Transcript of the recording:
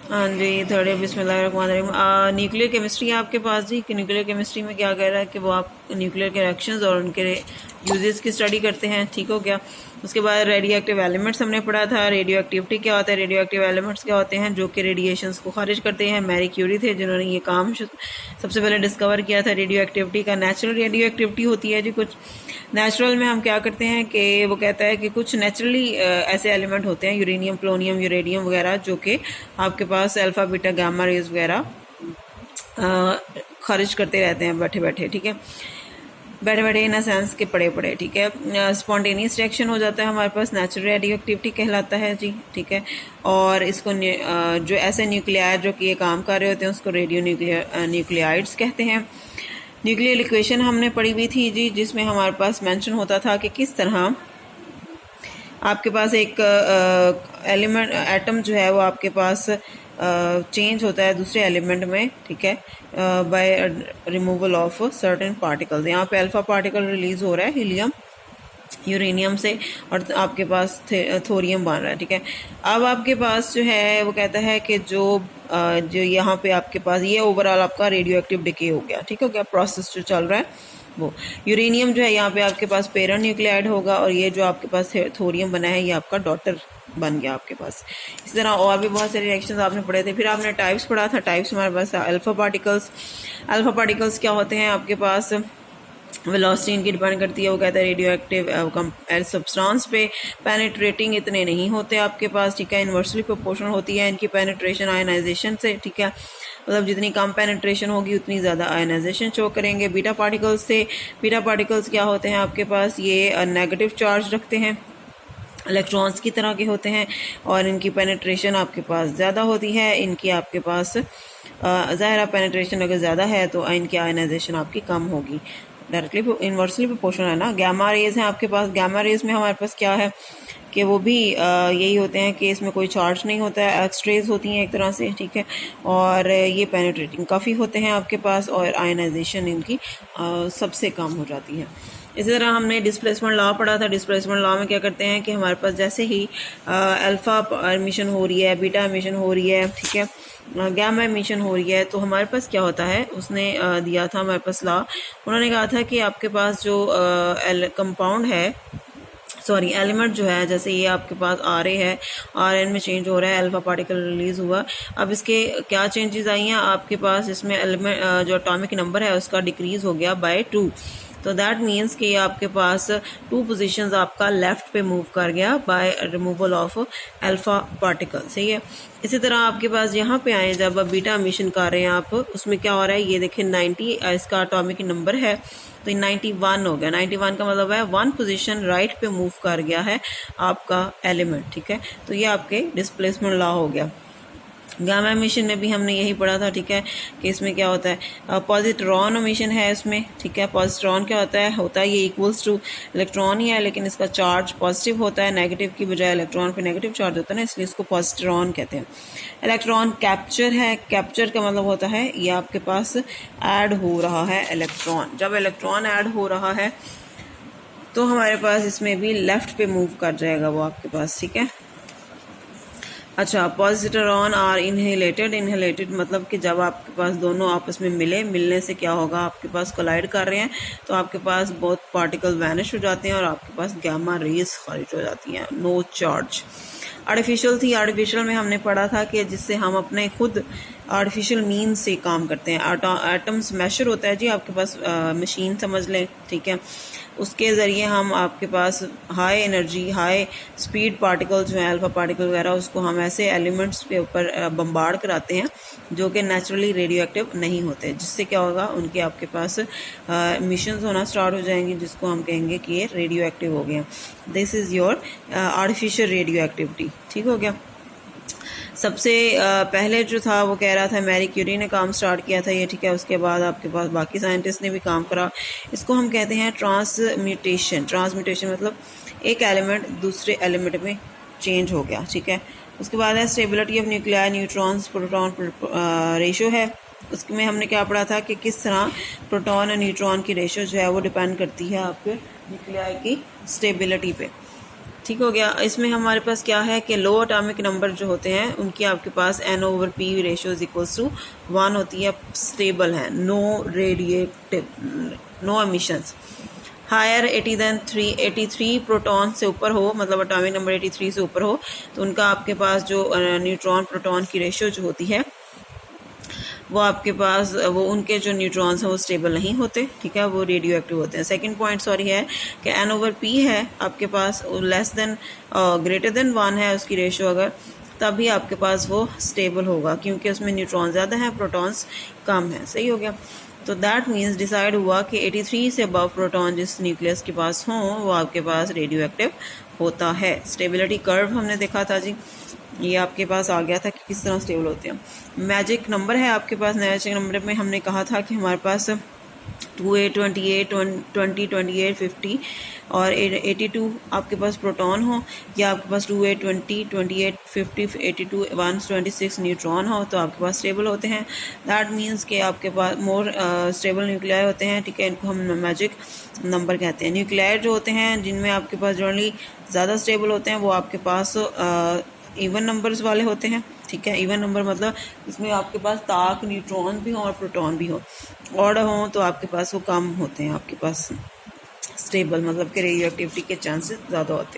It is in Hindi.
हाँ जी, थर्ड ईयर, बिस्मिल्लाहिर्रहमानिर्रहीम। न्यूक्लियर केमिस्ट्री है आपके पास जी, कि न्यूक्लियर केमिस्ट्री में क्या कह रहा है कि वो आप न्यूक्लियर के रिएक्शंस और उनके यूजेस की स्टडी करते हैं, ठीक हो गया। उसके बाद रेडियो एक्टिव एलिमेंट्स हमने पढ़ा था। रेडियो एक्टिविटी क्या होता है, रेडियो एक्टिव एलिमेंट्स क्या होते हैं, जो कि रेडिएशंस को खारिज करते हैं। मैरी क्यूरी थे जिन्होंने ये काम सबसे पहले डिस्कवर किया था रेडियो एक्टिविटी का। नेचुरल रेडियो एक्टिविटी होती है जी कुछ। नेचुरल में हम क्या करते हैं कि वो कहता है कि कुछ नेचुरली ऐसे एलिमेंट होते हैं, यूरेनियम, प्लोनियम, यूरेडियम वगैरह, जो कि आपके पास अल्फा बीटा गामा रेज वगैरह खारिज करते रहते हैं बैठे बैठे, ठीक है, बैठे बैठे इन सेंस के पड़े पड़े, ठीक है। स्पॉन्टेनियस रिएक्शन हो जाता है हमारे पास, नेचुरल रेडियो एक्टिविटी कहलाता है जी, ठीक है। और इसको जो ऐसे न्यूक्लियाइड जो कि ये काम कर रहे होते हैं उसको रेडियो न्यूक्लियाइड्स कहते हैं। न्यूक्लियर इक्वेशन हमने पढ़ी हुई थी जी, जिसमें हमारे पास मेंशन होता था कि किस तरह आपके पास एक एलिमेंट एटम जो है वो आपके पास चेंज होता है दूसरे एलिमेंट में, ठीक है, by removal of certain particles. यहाँ पे अल्फा पार्टिकल रिलीज हो रहा है हीलियम यूरेनियम से, और आपके पास थोरियम बन रहा है, ठीक है। अब आपके पास जो है वो कहता है कि जो यहाँ पे आपके पास ये ओवरऑल आपका रेडियो एक्टिव डिके हो गया, ठीक हो गया, प्रोसेस जो चल रहा है वो। यूरेनियम जो है यहाँ पे आपके पास पेरेंट न्यूक्लियाइड होगा, और ये जो आपके पास थोरियम बना है ये आपका डॉटर बन गया आपके पास। इसी तरह और भी बहुत सारे रिएक्शंस आपने पढ़े थे। फिर आपने टाइप्स पढ़ा था। टाइप्स हमारे पास अल्फा पार्टिकल्स। अल्फा पार्टिकल्स क्या होते हैं आपके पास, वेलोसिटी इनकी डिपेंड करती है, वो कहता है रेडियो एक्टिव सब्सटेंस पे पेनिट्रेटिंग इतने नहीं होते आपके पास, ठीक है, इन्वर्सली प्रोपोर्शनल होती है इनकी पेनिट्रेशन आयनाइजेशन से, ठीक है, मतलब जितनी कम पेनिट्रेशन होगी उतनी ज़्यादा आयनाइजेशन शो करेंगे। बीटा पार्टिकल्स से, बीटा पार्टिकल्स क्या होते हैं आपके पास, ये नेगेटिव चार्ज रखते हैं, इलेक्ट्रॉन्स की तरह के होते हैं, और इनकी पेनिट्रेशन आपके पास ज़्यादा होती है। इनकी आपके पास ज़ाहिर पेनिट्रेशन अगर ज़्यादा है तो इनकी आयनाइजेशन आपकी कम होगी। डायरेक्टली इन्वर्सली प्रोपोर्शनल है ना। गामा रेज हैं आपके पास। गामा रेज में हमारे पास क्या है कि वो भी यही होते हैं कि इसमें कोई चार्ज नहीं होता है, एक्सरेज होती हैं एक तरह से, ठीक है, और ये पेनिट्रेटिंग काफ़ी होते हैं आपके पास, और आयनाइजेशन इनकी सबसे कम हो जाती है। इसी तरह हमने डिस्प्लेसमेंट लॉ पढ़ा था। डिस्प्लेसमेंट लॉ में क्या करते हैं कि हमारे पास जैसे ही अल्फा एमिशन हो रही है, बीटा एमिशन हो रही है, ठीक है, गामा एमिशन हो रही है, तो हमारे पास क्या होता है, उसने दिया था हमारे पास लॉ। उन्होंने कहा था कि आपके पास जो कंपाउंड है, सॉरी एलिमेंट जो है, जैसे ये आपके पास RA है, RN में चेंज हो रहा है, अल्फा पार्टिकल रिलीज हुआ। अब इसके क्या चेंजेस आई हैं आपके पास, इसमें एलिमेंट जो एटॉमिक नंबर है उसका डिक्रीज हो गया बाय 2। तो दैट मीन्स कि आपके पास 2 पोजीशंस आपका लेफ्ट पे मूव कर गया by removal of alpha particle, सही है। इसी तरह आपके पास यहाँ पे आए, जब आप बीटा एमिशन कर रहे हैं आप, उसमें क्या हो रहा है, ये देखें 90 इसका एटॉमिक नंबर है, तो 91 हो गया। 91 का मतलब है 1 पोजीशन राइट पे मूव कर गया है आपका एलिमेंट, ठीक है, तो ये आपके डिस्प्लेसमेंट लॉ हो गया। गामा एमिशन में भी हमने यही पढ़ा था, ठीक है, कि इसमें क्या होता है, पॉजिट्रॉन एमिशन है इसमें, ठीक है। पॉजिट्रॉन क्या होता है ये इक्वल्स टू इलेक्ट्रॉन ही है, लेकिन इसका चार्ज पॉजिटिव होता है, नेगेटिव की बजाय इलेक्ट्रॉन पे नेगेटिव चार्ज होता है ना, इसलिए इसको पॉजिट्रॉन कहते हैं। इलेक्ट्रॉन कैप्चर है। कैप्चर का मतलब होता है ये आपके पास ऐड हो रहा है इलेक्ट्रॉन। जब इलेक्ट्रॉन ऐड हो रहा है तो हमारे पास इसमें भी लेफ्ट पे मूव कर जाएगा वो आपके पास, ठीक है। अच्छा, पॉजिट्रॉन आर इनहेलेटेड। इनहेलेटेड मतलब कि जब आपके पास दोनों आपस में मिलने से क्या होगा, आपके पास कोलाइड कर रहे हैं तो आपके पास बहुत पार्टिकल वैनिश हो जाते हैं और आपके पास गामा रेज खारिज हो जाती हैं, नो चार्ज। आर्टिफिशियल थी। आर्टिफिशियल में हमने पढ़ा था कि जिससे हम अपने खुद आर्टिफिशियल मीन से काम करते हैं। एटम्स मैशर होता है जी आपके पास, मशीन समझ लें, ठीक है, उसके ज़रिए हम आपके पास high energy high speed particle जो हैं अल्फा पार्टिकल वगैरह, उसको हम ऐसे एलिमेंट्स के ऊपर बम्बार्ड कराते हैं जो कि नेचुरली रेडियो एक्टिव नहीं होते, जिससे क्या होगा, उनके आपके पास मिशंस होना स्टार्ट हो जाएंगे, जिसको हम कहेंगे कि ये रेडियो एक्टिव हो गए। This is your artificial radio activity, ठीक हो गया। सबसे पहले जो था वो कह रहा था मैरी क्यूरी ने काम स्टार्ट किया था ये, ठीक है, उसके बाद आपके पास बाकी साइंटिस्ट ने भी काम करा। इसको हम कहते हैं ट्रांसम्यूटेशन। ट्रांसम्यूटेशन मतलब एक एलिमेंट दूसरे एलिमेंट में चेंज हो गया, ठीक है। उसके बाद है stability of nuclei, neutrons proton ratio है। उसमें हमने क्या पढ़ा था कि किस तरह प्रोटॉन और न्यूट्रॉन की रेशो जो है वो डिपेंड करती है आपके न्यूक्लियाई की स्टेबिलिटी पे, ठीक हो गया। इसमें हमारे पास क्या है कि लो एटॉमिक नंबर जो होते हैं उनकी आपके पास N/P ratio is equals to 1 होती है, स्टेबल है, no radiative, no emissions. Higher 83 proton से ऊपर हो, मतलब एटॉमिक नंबर 83 से ऊपर हो, तो उनका आपके पास जो न्यूट्रॉन प्रोटॉन की रेशियो जो होती है वो आपके पास वो उनके जो न्यूट्रॉन्स हैं वो स्टेबल नहीं होते, ठीक है, वो रेडियो एक्टिव होते हैं। सेकंड पॉइंट सॉरी है कि N/P है आपके पास लेस देन ग्रेटर देन 1 है उसकी रेशियो, अगर तभी आपके पास वो स्टेबल होगा, क्योंकि उसमें न्यूट्रॉन ज़्यादा हैं, प्रोटॉन्स कम हैं। सही हो गया। तो दैट मीन्स डिसाइड हुआ कि 83 से अबव प्रोटॉन जिस न्यूक्लियस के पास हों वो आपके पास रेडियो एक्टिव होता है। स्टेबिलिटी कर्व हमने देखा था जी, ये आपके पास आ गया था कि किस तरह स्टेबल होते हैं। मैजिक नंबर है आपके पास, मैजिक नंबर में हमने कहा था कि हमारे पास 28, 28, 20, 28, 50 और 82 आपके पास प्रोटॉन हो, या आपके पास 28, 20, 28, 50, 82, 126 न्यूट्रॉन हो, तो आपके पास स्टेबल होते हैं। दैट मीन्स कि आपके पास मोर स्टेबल न्यूक्लियाई होते हैं, ठीक है, इनको हम मैजिक नंबर कहते हैं। न्यूक्लियाई जो होते हैं जिनमें आपके पास जनरली ज़्यादा स्टेबल होते हैं वो आपके पास इवन नंबर्स वाले होते हैं, ठीक है। इवन नंबर मतलब इसमें आपके पास ताक न्यूट्रॉन भी हो और प्रोटॉन भी हो, ऑड हो तो आपके पास वो कम होते हैं, आपके पास स्टेबल मतलब कि रेडियो एक्टिविटी के चांसेस ज़्यादा होते हैं।